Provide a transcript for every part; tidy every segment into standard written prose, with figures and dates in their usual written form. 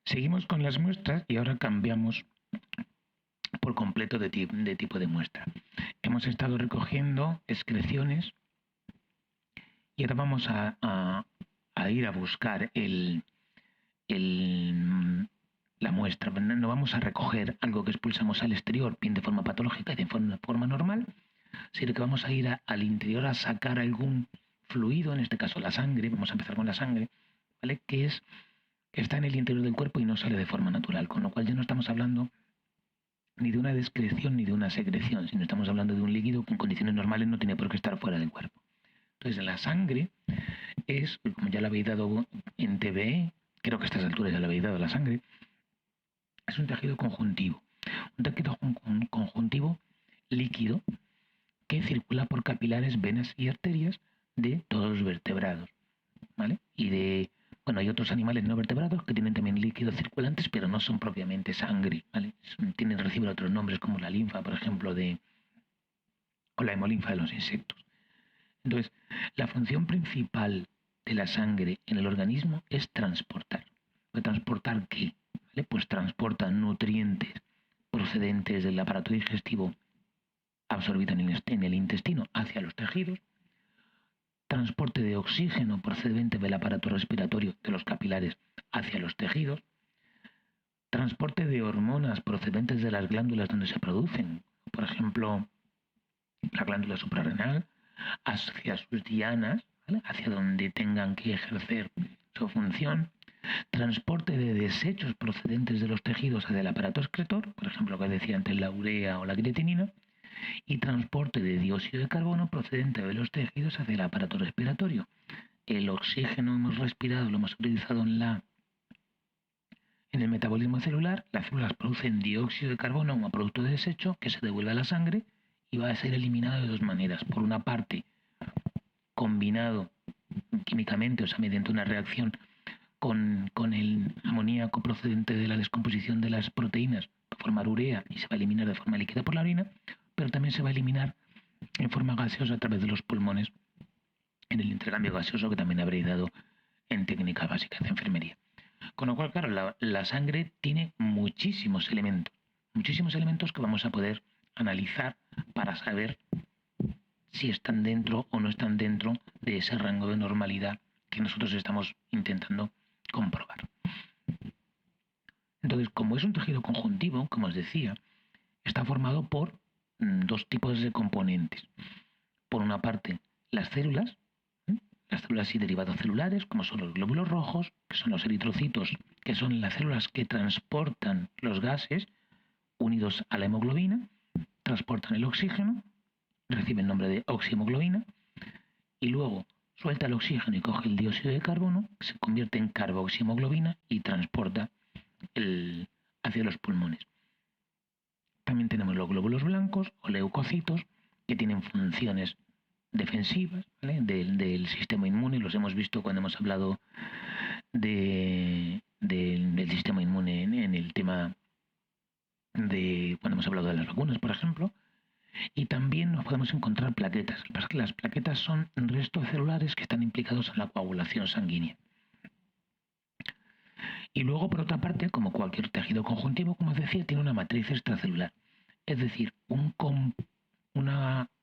Seguimos con las muestras y ahora cambiamos por completo de tipo de muestra. Hemos estado recogiendo excreciones y ahora vamos a ir a buscar la muestra. No vamos a recoger algo que expulsamos al exterior, bien de forma patológica y de forma normal, sino que vamos a ir al interior a sacar algún fluido, en este caso la sangre. Vamos a empezar con la sangre, ¿vale? Que está en el interior del cuerpo y no sale de forma natural, con lo cual ya no estamos hablando ni de una excreción ni de una secreción, sino estamos hablando de un líquido que en condiciones normales no tiene por qué estar fuera del cuerpo. Entonces la sangre es, como ya lo habéis dado en TBE, creo que a estas alturas ya lo habéis dado la sangre, es un tejido conjuntivo. Un tejido conjuntivo líquido que circula por capilares, venas y arterias de todos los vertebrados, ¿vale? Bueno, hay otros animales no vertebrados que tienen también líquidos circulantes, pero no son propiamente sangre, ¿vale? Reciben otros nombres como la linfa, por ejemplo, o la hemolinfa de los insectos. Entonces, la función principal de la sangre en el organismo es transportar. ¿Transportar qué? ¿Vale? Pues transporta nutrientes procedentes del aparato digestivo absorbido en el intestino hacia los tejidos, transporte de oxígeno procedente del aparato respiratorio de los capilares hacia los tejidos, transporte de hormonas procedentes de las glándulas donde se producen, por ejemplo, la glándula suprarrenal, hacia sus dianas, ¿vale? Hacia donde tengan que ejercer su función, transporte de desechos procedentes de los tejidos hacia el aparato excretor, por ejemplo, lo que decía antes, la urea o la creatinina, y transporte de dióxido de carbono procedente de los tejidos hacia el aparato respiratorio. El oxígeno hemos respirado, lo hemos utilizado en el metabolismo celular. Las células producen dióxido de carbono como producto de desecho que se devuelve a la sangre y va a ser eliminado de dos maneras. Por una parte, combinado químicamente, o sea, mediante una reacción con el amoníaco procedente de la descomposición de las proteínas para formar urea y se va a eliminar de forma líquida por la orina, pero también se va a eliminar en forma gaseosa a través de los pulmones en el intercambio gaseoso que también habréis dado en técnicas básicas de enfermería. Con lo cual, claro, la sangre tiene muchísimos elementos que vamos a poder analizar para saber si están dentro o no están dentro de ese rango de normalidad que nosotros estamos intentando comprobar. Entonces, como es un tejido conjuntivo, como os decía, está formado por dos tipos de componentes. Por una parte, las células y derivados celulares, como son los glóbulos rojos, que son los eritrocitos, que son las células que transportan los gases unidos a la hemoglobina, transportan el oxígeno, recibe el nombre de oxihemoglobina, y luego suelta el oxígeno y coge el dióxido de carbono, que se convierte en carboxihemoglobina y transporta hacia los pulmones. También tenemos los glóbulos blancos o leucocitos, que tienen funciones defensivas, ¿vale? del sistema inmune. Los hemos visto cuando hemos hablado del sistema inmune en el tema cuando hemos hablado de las vacunas, por ejemplo. Y también nos podemos encontrar plaquetas. Las plaquetas son restos celulares que están implicados en la coagulación sanguínea. Y luego, por otra parte, como cualquier tejido conjuntivo, como os decía, tiene una matriz extracelular. Es decir,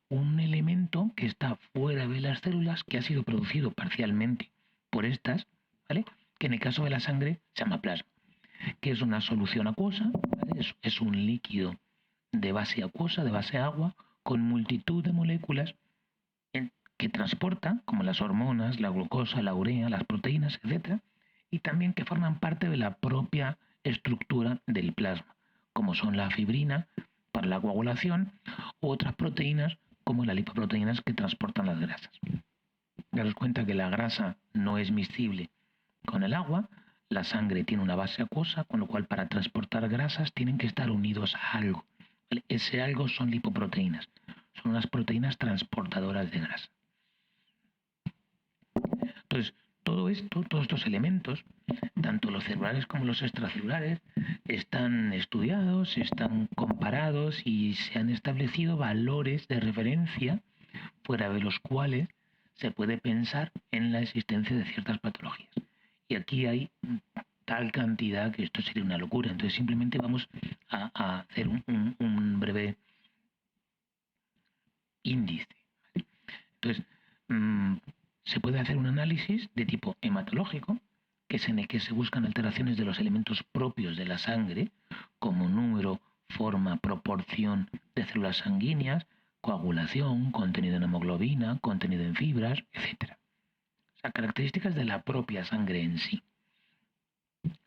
un elemento que está fuera de las células, que ha sido producido parcialmente por estas, ¿vale? Que en el caso de la sangre se llama plasma, que es una solución acuosa, ¿vale? Es un líquido de base acuosa, de base agua, con multitud de moléculas que transporta, como las hormonas, la glucosa, la urea, las proteínas, etc., y también que forman parte de la propia estructura del plasma, como son la fibrina para la coagulación u otras proteínas como las lipoproteínas que transportan las grasas. Daros cuenta que la grasa no es miscible con el agua, la sangre tiene una base acuosa, con lo cual para transportar grasas tienen que estar unidos a algo. Ese algo son lipoproteínas, son unas proteínas transportadoras de grasa. Entonces, todos estos elementos, tanto los celulares como los extracelulares, están estudiados, están comparados y se han establecido valores de referencia fuera de los cuales se puede pensar en la existencia de ciertas patologías. Y aquí hay tal cantidad que esto sería una locura. Entonces simplemente vamos a hacer un breve índice. Entonces, se puede hacer un análisis de tipo hematológico, que es en el que se buscan alteraciones de los elementos propios de la sangre, como número, forma, proporción de células sanguíneas, coagulación, contenido en hemoglobina, contenido en fibras, etc. O sea, características de la propia sangre en sí.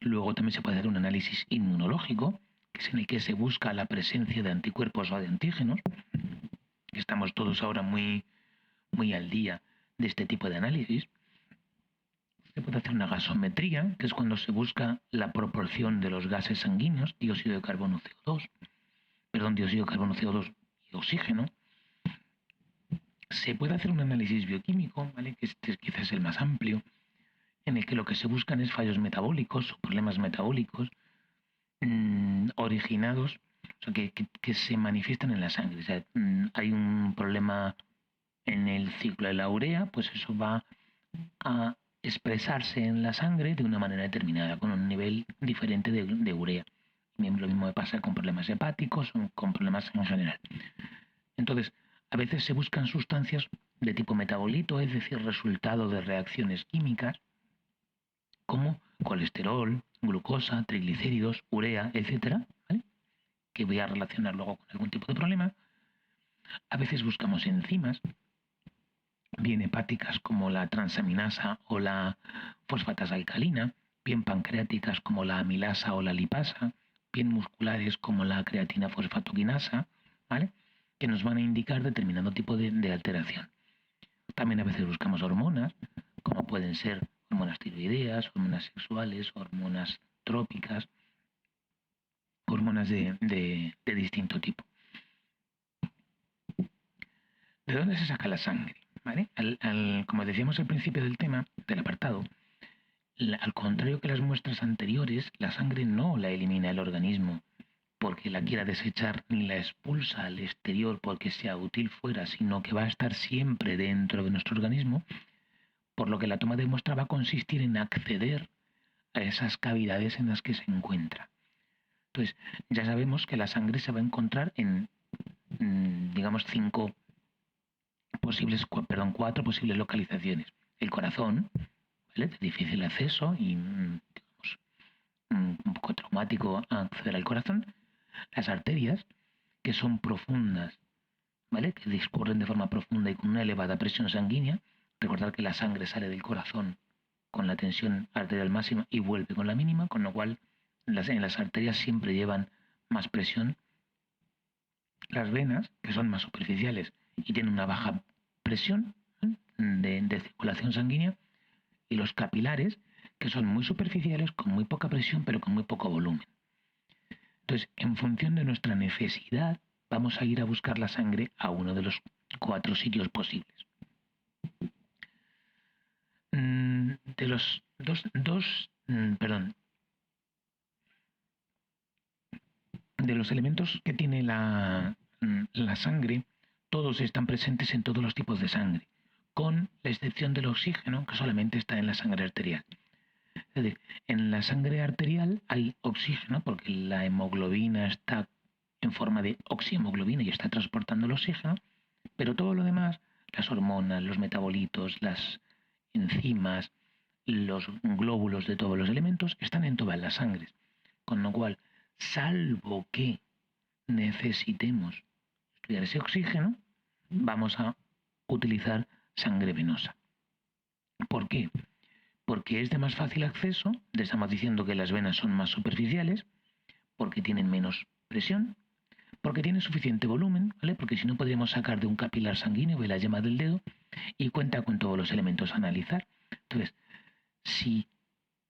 Luego también se puede hacer un análisis inmunológico, que es en el que se busca la presencia de anticuerpos o de antígenos. Estamos todos ahora muy al día de este tipo de análisis. Se puede hacer una gasometría, que es cuando se busca la proporción de los gases sanguíneos, dióxido de carbono CO2, dióxido de carbono CO2 y oxígeno. Se puede hacer un análisis bioquímico, ¿vale? Que este quizás es el más amplio, en el que lo que se buscan es fallos metabólicos o problemas metabólicos originados, o sea, que se manifiestan en la sangre. O sea, hay un problema en el ciclo de la urea, pues eso va a expresarse en la sangre de una manera determinada, con un nivel diferente de urea. Lo mismo me pasa con problemas hepáticos o con problemas en general. Entonces, a veces se buscan sustancias de tipo metabolito, es decir, resultado de reacciones químicas, como colesterol, glucosa, triglicéridos, urea, etcétera, ¿vale? Que voy a relacionar luego con algún tipo de problema. A veces buscamos enzimas, bien hepáticas como la transaminasa o la fosfatasa alcalina, bien pancreáticas como la amilasa o la lipasa, bien musculares como la creatina fosfatoquinasa, ¿vale? Que nos van a indicar determinado tipo de alteración. También a veces buscamos hormonas, como pueden ser hormonas tiroideas, hormonas sexuales, hormonas trópicas, hormonas de distinto tipo. ¿De dónde se saca la sangre? ¿Vale? Como decíamos al principio del tema, del apartado, al contrario que las muestras anteriores, la sangre no la elimina el organismo porque la quiera desechar ni la expulsa al exterior porque sea útil fuera, sino que va a estar siempre dentro de nuestro organismo, por lo que la toma de muestra va a consistir en acceder a esas cavidades en las que se encuentra. Entonces, ya sabemos que la sangre se va a encontrar en, digamos, cuatro posibles localizaciones. El corazón, ¿vale? De difícil acceso y digamos, un poco traumático acceder al corazón. Las arterias, que son profundas, ¿vale? Que discurren de forma profunda y con una elevada presión sanguínea. Recordar que la sangre sale del corazón con la tensión arterial máxima y vuelve con la mínima, con lo cual en las arterias siempre llevan más presión. Las venas, que son más superficiales y tienen una baja presión, ¿eh? de circulación sanguínea, y los capilares, que son muy superficiales, con muy poca presión, pero con muy poco volumen. Entonces, en función de nuestra necesidad, vamos a ir a buscar la sangre a uno de los 4 sitios posibles. De los de los elementos que tiene la sangre, todos están presentes en todos los tipos de sangre, con la excepción del oxígeno, que solamente está en la sangre arterial. Es decir, en la sangre arterial hay oxígeno porque la hemoglobina está en forma de oxihemoglobina y está transportando el oxígeno, pero todo lo demás, las hormonas, los metabolitos, las enzimas, los glóbulos de todos los elementos, están en todas las sangres. Con lo cual, salvo que necesitemos estudiar ese oxígeno, vamos a utilizar sangre venosa. ¿Por qué? Porque es de más fácil acceso, estamos diciendo que las venas son más superficiales, porque tienen menos presión, porque tienen suficiente volumen, ¿vale? Porque si no podríamos sacar de un capilar sanguíneo de la yema del dedo y cuenta con todos los elementos a analizar. Entonces, si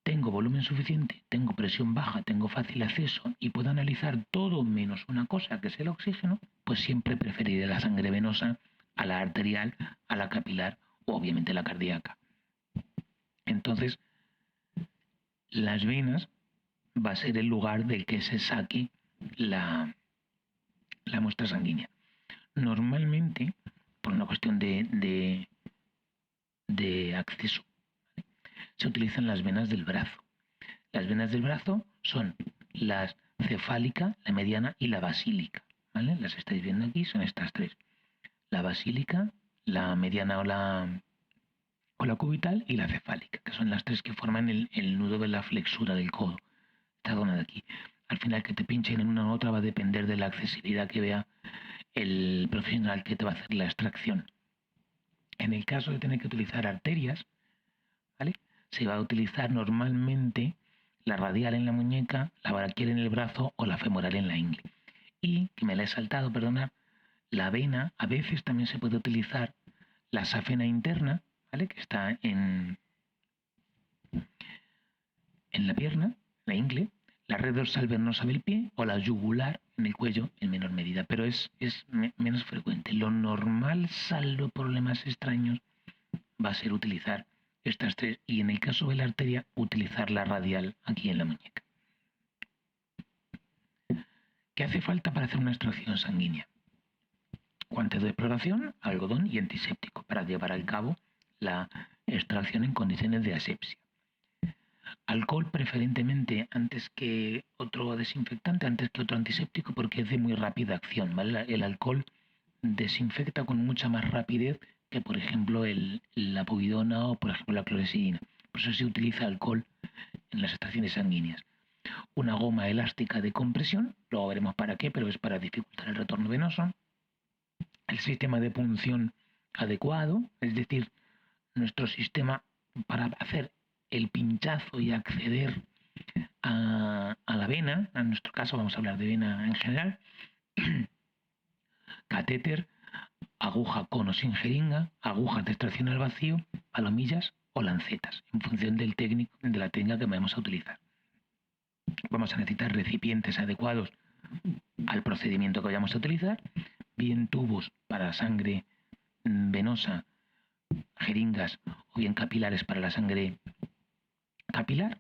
tengo volumen suficiente, tengo presión baja, tengo fácil acceso y puedo analizar todo menos una cosa que es el oxígeno, pues siempre preferiré la sangre venosa a la arterial, a la capilar o obviamente la cardíaca. Entonces, las venas va a ser el lugar del que se saque la muestra sanguínea. Normalmente, por una cuestión de acceso, se utilizan las venas del brazo. Las venas del brazo son la cefálica, la mediana y la basílica, ¿vale? Las estáis viendo aquí, son estas tres. La basílica, la mediana o la cubital y la cefálica, que son las tres que forman el nudo de la flexura del codo. Esta zona de aquí. Al final, que te pinchen en una u otra va a depender de la accesibilidad que vea el profesional que te va a hacer la extracción. En el caso de tener que utilizar arterias, ¿vale? Se va a utilizar normalmente la radial en la muñeca, la braquial en el brazo o la femoral en la ingle. Y, que me la he saltado, perdonad, la vena, a veces también se puede utilizar la safena interna, ¿vale? Que está en la pierna, la ingle, la red dorsal venosa del pie o la yugular en el cuello en menor medida, pero es menos frecuente. Lo normal, salvo problemas extraños, va a ser utilizar estas tres y en el caso de la arteria, utilizar la radial aquí en la muñeca. ¿Qué hace falta para hacer una extracción sanguínea? Guantes de exploración, algodón y antiséptico para llevar a cabo la extracción en condiciones de asepsia. Alcohol preferentemente antes que otro desinfectante, antes que otro antiséptico, porque es de muy rápida acción, ¿vale? El alcohol desinfecta con mucha más rapidez que, por ejemplo, la povidona o, por ejemplo, la clorexidina. Por eso se utiliza alcohol en las extracciones sanguíneas. Una goma elástica de compresión, luego veremos para qué, pero es para dificultar el retorno venoso. El sistema de punción adecuado, es decir, nuestro sistema para hacer el pinchazo y acceder a la vena, en nuestro caso vamos a hablar de vena en general, catéter, aguja con o sin jeringa, agujas de extracción al vacío, palomillas o lancetas, en función del técnico, de la técnica que vamos a utilizar. Vamos a necesitar recipientes adecuados al procedimiento que vayamos a utilizar, bien tubos para sangre venosa, jeringas o bien capilares para la sangre capilar,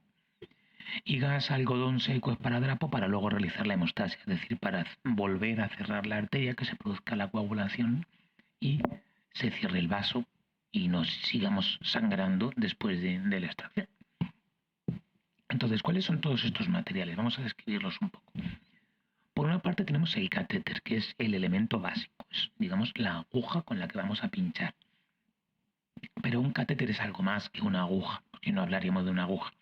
y gas algodón seco esparadrapo para luego realizar la hemostasia, es decir, para volver a cerrar la arteria, que se produzca la coagulación y se cierre el vaso y nos sigamos sangrando después de la extracción. Entonces, ¿cuáles son todos estos materiales? Vamos a describirlos un poco. Por una parte tenemos el catéter, que es el elemento básico, es, digamos, la aguja con la que vamos a pinchar. Pero un catéter es algo más que una aguja, porque no hablaríamos de una aguja,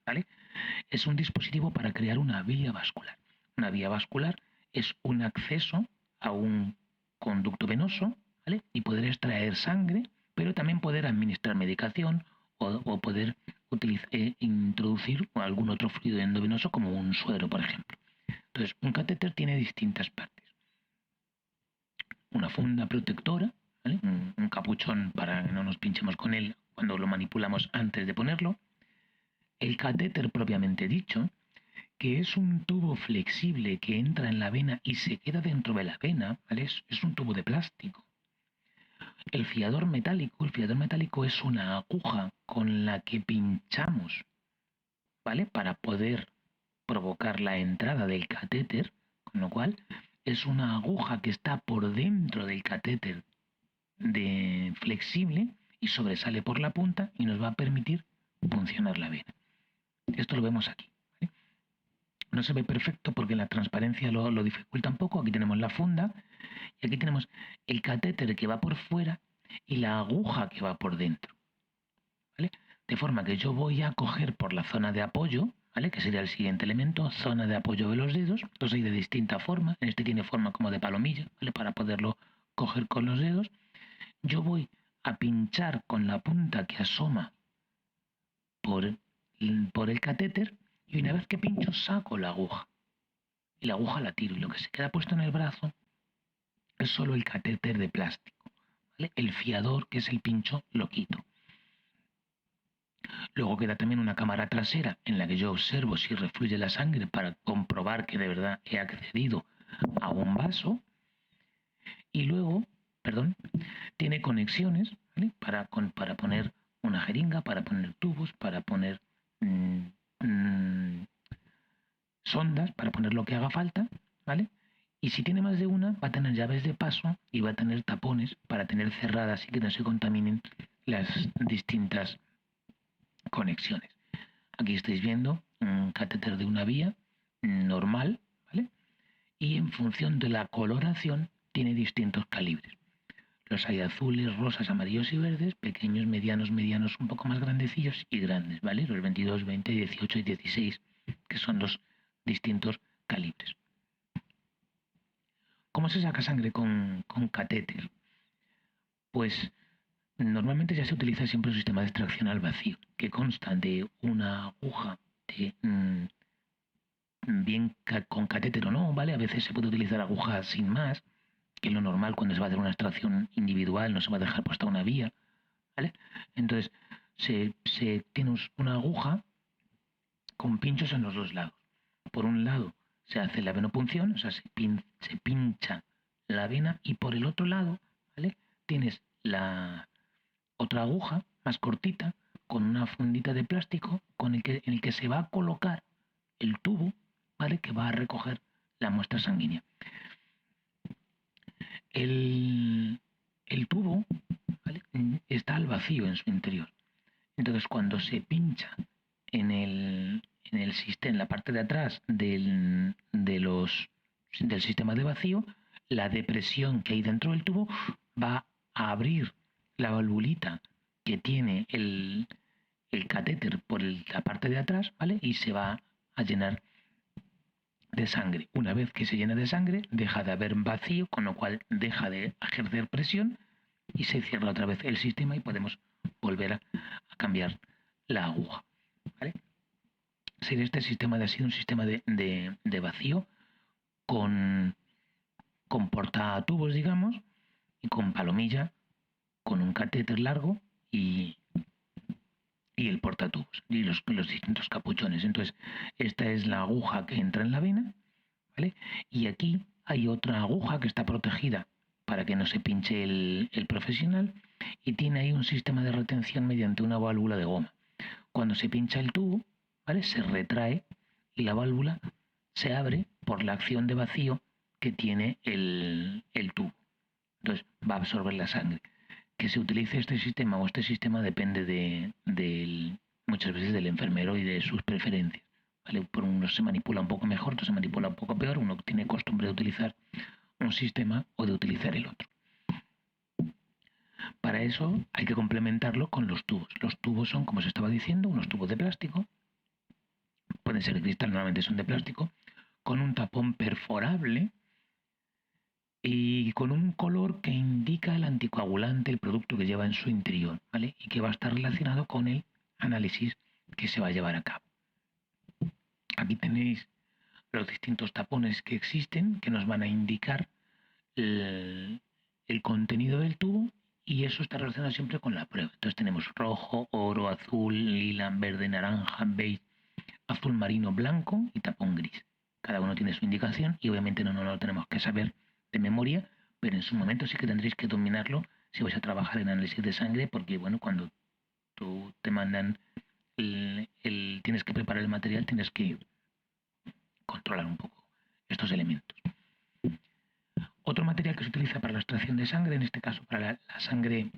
¿vale? Es un dispositivo para crear una vía vascular. Una vía vascular es un acceso a un conducto venoso, ¿vale? Y poder extraer sangre, pero también poder administrar medicación o poder introducir algún otro fluido endovenoso como un suero, por ejemplo. Entonces, un catéter tiene distintas partes. Una funda protectora, ¿vale? Un capuchón para que no nos pinchemos con él cuando lo manipulamos antes de ponerlo. El catéter propiamente dicho, que es un tubo flexible que entra en la vena y se queda dentro de la vena, ¿vale? Es un tubo de plástico. El fiador metálico es una aguja con la que pinchamos, ¿vale? Para poder provocar la entrada del catéter, con lo cual es una aguja que está por dentro del catéter de flexible y sobresale por la punta y nos va a permitir funcionar la vena. Esto lo vemos aquí. ¿Vale? No se ve perfecto porque la transparencia lo dificulta un poco. Aquí tenemos la funda y aquí tenemos el catéter que va por fuera y la aguja que va por dentro. ¿Vale? De forma que yo voy a coger por la zona de apoyo, ¿vale? Que sería el siguiente elemento, zona de apoyo de los dedos. Entonces hay de distinta forma. En este tiene forma como de palomilla, ¿vale? Para poderlo coger con los dedos. Yo voy a pinchar con la punta que asoma por el catéter y una vez que pincho saco la aguja. Y la aguja la tiro y lo que se queda puesto en el brazo es solo el catéter de plástico. ¿Vale? El fiador, que es el pincho, lo quito. Luego queda también una cámara trasera en la que yo observo si refluye la sangre para comprobar que de verdad he accedido a un vaso. Y luego, tiene conexiones, ¿vale? para poner una jeringa, para poner tubos, para poner sondas, para poner lo que haga falta, ¿vale? Y si tiene más de una, va a tener llaves de paso y va a tener tapones para tener cerradas y que no se contaminen las distintas conexiones. Aquí estáis viendo un catéter de una vía normal, ¿vale? Y en función de la coloración tiene distintos calibres. Los hay azules, rosas, amarillos y verdes, pequeños, medianos, medianos, un poco más grandecillos y grandes, ¿vale? Los 22, 20, 18 y 16, que son los distintos calibres. ¿Cómo se saca sangre con catéter? Pues normalmente ya se utiliza siempre un sistema de extracción al vacío, que consta de una aguja de, bien con catéter o no, ¿vale? A veces se puede utilizar agujas sin más, que es lo normal cuando se va a hacer una extracción individual, no se va a dejar puesta una vía, ¿vale? Entonces se tiene una aguja con pinchos en los dos lados. Por un lado se hace la venopunción, o sea, se pincha la vena, y por el otro lado, ¿vale? Tienes la otra aguja más cortita con una fundita de plástico en el que se va a colocar el tubo, ¿vale? Que va a recoger la muestra sanguínea. El tubo, ¿vale? Está al vacío en su interior. Entonces, cuando se pincha en sistema, en la parte de atrás del sistema de vacío, la depresión que hay dentro del tubo va a abrir la valvulita que tiene el catéter por la parte de atrás, ¿vale? Y se va a llenar de sangre. Una vez que se llena de sangre, deja de haber vacío, con lo cual deja de ejercer presión y se cierra otra vez el sistema y podemos volver a cambiar la aguja, ¿vale? Si este sistema ha sido un sistema de vacío con portatubos, digamos, y con palomilla, con un catéter largo y el portatubos y los distintos capuchones. Entonces, esta es la aguja que entra en la vena, ¿vale? Y aquí hay otra aguja que está protegida para que no se pinche el profesional, y tiene ahí un sistema de retención mediante una válvula de goma. Cuando se pincha el tubo, ¿vale? Se retrae y la válvula se abre por la acción de vacío que tiene el tubo. Entonces va a absorber la sangre. Que se utilice este sistema o este sistema depende muchas veces del enfermero y de sus preferencias, ¿vale? Por uno se manipula un poco mejor, otro se manipula un poco peor, uno tiene costumbre de utilizar un sistema o de utilizar el otro. Para eso hay que complementarlo con los tubos. Los tubos son, como os estaba diciendo, unos tubos de plástico, pueden ser de cristal, normalmente son de plástico, con un tapón perforable y con un color que indica el anticoagulante, el producto que lleva en su interior, ¿vale? Y que va a estar relacionado con el análisis que se va a llevar a cabo. Aquí tenéis los distintos tapones que existen, que nos van a indicar el contenido del tubo, y eso está relacionado siempre con la prueba. Entonces tenemos rojo, oro, azul, lila, verde, naranja, beige, azul marino, blanco y tapón gris. Cada uno tiene su indicación y obviamente no lo tenemos que saber de memoria, pero en su momento sí que tendréis que dominarlo si vais a trabajar en análisis de sangre, porque bueno, cuando tú te mandan tienes que preparar el material, tienes que controlar un poco estos elementos. Otro material que se utiliza para la extracción de sangre, en este caso para la sangre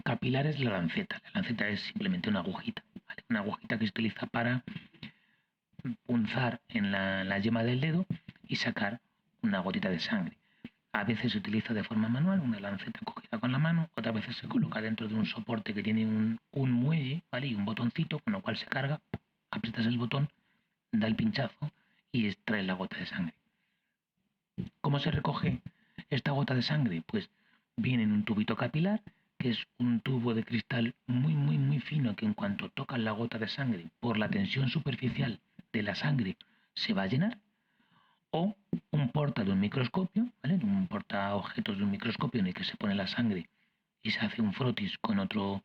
capilar, es la lanceta. La lanceta es simplemente una agujita, ¿vale? Una agujita que se utiliza para punzar en la yema del dedo y sacar una gotita de sangre. A veces se utiliza de forma manual, una lanceta cogida con la mano, otras veces se coloca dentro de un soporte que tiene un muelle, ¿vale? Y un botoncito, con lo cual se carga, aprietas el botón, da el pinchazo y extrae la gota de sangre. ¿Cómo se recoge esta gota de sangre? Pues viene en un tubito capilar, que es un tubo de cristal muy, muy, muy fino, que en cuanto toca la gota de sangre, por la tensión superficial de la sangre, se va a llenar. O un porta de un microscopio, ¿vale? Un porta objetos de un microscopio en el que se pone la sangre y se hace un frotis con otro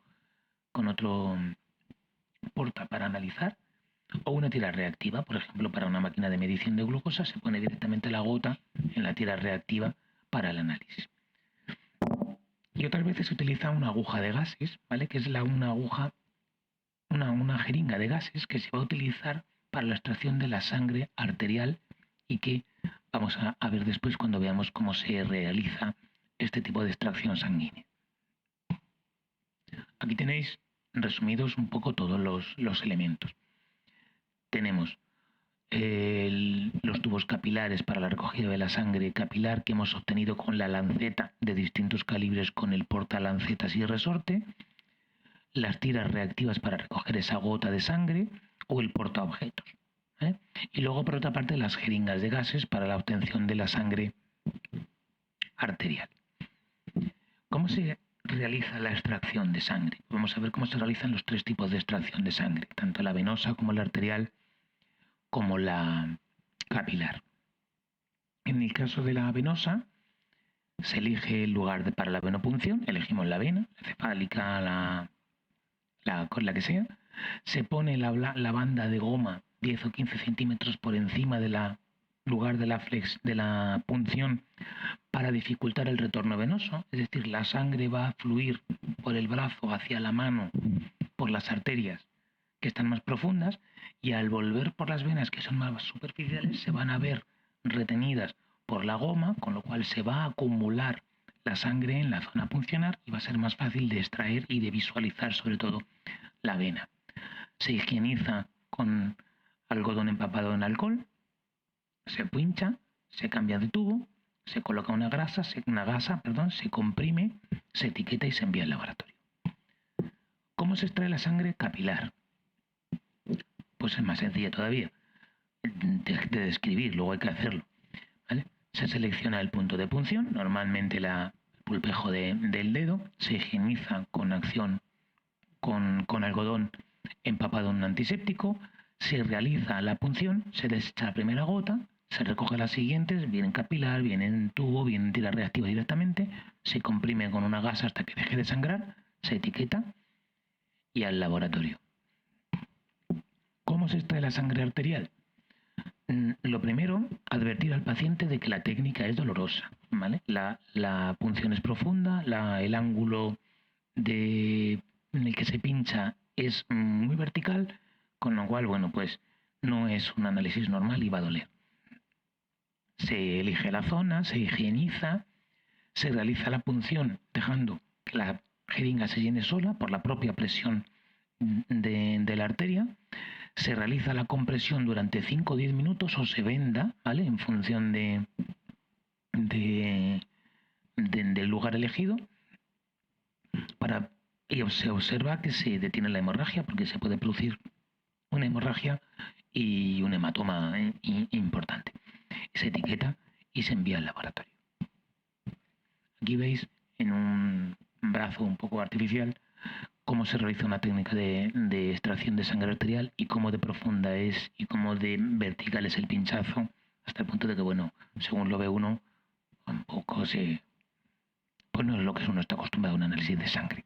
porta para analizar. O una tira reactiva, por ejemplo, para una máquina de medición de glucosa se pone directamente la gota en la tira reactiva para el análisis. Y otras veces se utiliza una aguja de gases, ¿vale? Que es una aguja, una jeringa de gases que se va a utilizar para la extracción de la sangre arterial, y que vamos a ver después cuando veamos cómo se realiza este tipo de extracción sanguínea. Aquí tenéis resumidos un poco todos los elementos. tenemos los tubos capilares para la recogida de la sangre capilar que hemos obtenido con la lanceta de distintos calibres con el portalancetas y resorte, las tiras reactivas para recoger esa gota de sangre o el portaobjetos. Y luego, por otra parte, las jeringas de gases para la obtención de la sangre arterial. ¿Cómo se realiza la extracción de sangre? Vamos a ver cómo se realizan los tres tipos de extracción de sangre, tanto la venosa como la arterial como la capilar. En el caso de la venosa, se elige el lugar para la venopunción, elegimos la vena, la cefálica, con la que sea, se pone la banda de goma 10 o 15 centímetros por encima del lugar de la punción para dificultar el retorno venoso, es decir, la sangre va a fluir por el brazo hacia la mano, por las arterias que están más profundas, y al volver por las venas que son más superficiales se van a ver retenidas por la goma, con lo cual se va a acumular la sangre en la zona puncional y va a ser más fácil de extraer y de visualizar sobre todo la vena. Se higieniza con algodón empapado en alcohol, se pincha, se cambia de tubo, se coloca una gasa, se comprime, se etiqueta y se envía al laboratorio. ¿Cómo se extrae la sangre capilar? Pues es más sencilla todavía de describir, luego hay que hacerlo. ¿Vale? Se selecciona el punto de punción, normalmente el pulpejo del dedo, se higieniza con con algodón empapado en un antiséptico, se realiza la punción, se desecha la primera gota, se recoge las siguientes, viene en capilar, viene en tubo, viene en tira reactiva directamente, se comprime con una gasa hasta que deje de sangrar, se etiqueta y al laboratorio. ¿Cómo se extrae la sangre arterial? Lo primero, advertir al paciente de que la técnica es dolorosa, ¿vale? La punción es profunda, el ángulo en el que se pincha es muy vertical, con lo cual, bueno, pues no es un análisis normal y va a doler. Se elige la zona, se higieniza, se realiza la punción dejando que la jeringa se llene sola por la propia presión de la arteria, se realiza la compresión durante 5 o 10 minutos o se venda, ¿vale? En función del lugar elegido, y se observa que se detiene la hemorragia porque se puede producir una hemorragia y un hematoma importante. Se etiqueta y se envía al laboratorio. Aquí veis en un brazo un poco artificial cómo se realiza una técnica de extracción de sangre arterial y cómo de profunda es y cómo de vertical es el pinchazo, hasta el punto de que, bueno, según lo ve uno, un poco pues no es lo que uno está acostumbrado a un análisis de sangre.